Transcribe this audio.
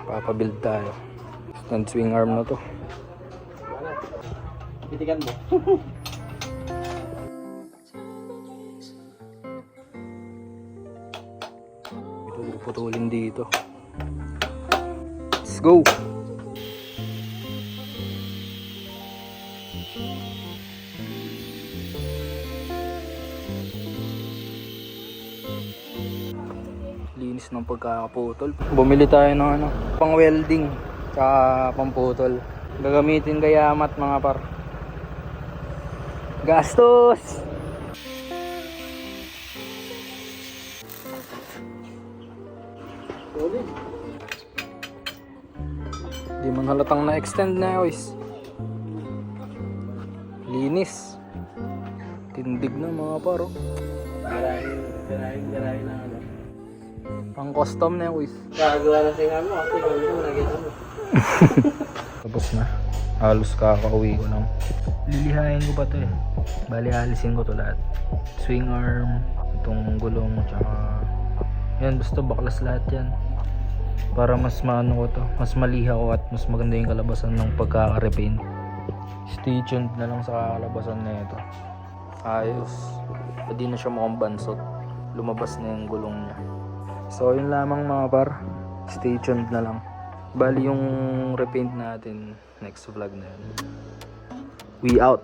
Papabuild tayo. Stand swing arm na to. Titigan mo. Ito puputulin dito. Let's go! Linis ng pagkakaputol. Bumili tayo ng ano, pang welding tsaka pang putol. Gagamitin kaya amat mga par. Gastos! Solid. Di man halatang na-extend na guys. Linis. Tindig na mga paro. Garahin na ano. Pang custom na guys. Gagawa na siya mo kasi kami mo nakita mo. Tapos na. Halos kakauwi ko lang. Lilihain ko pa to eh. Bali alisin ko to lahat. Swing arm, itong gulong, tsaka yan, basta baklas lahat yan. Para mas maano ko to, mas maliha ko at mas maganda yung kalabasan ng pagkaka-repaint. Stay tuned na lang sa kalabasan na ito. Ayos. Hindi na siya mukhang bansot. Lumabas na yung gulong niya. So yun lamang mga par. Stay tuned na lang. Bali yung repaint natin next vlog na yun. We out.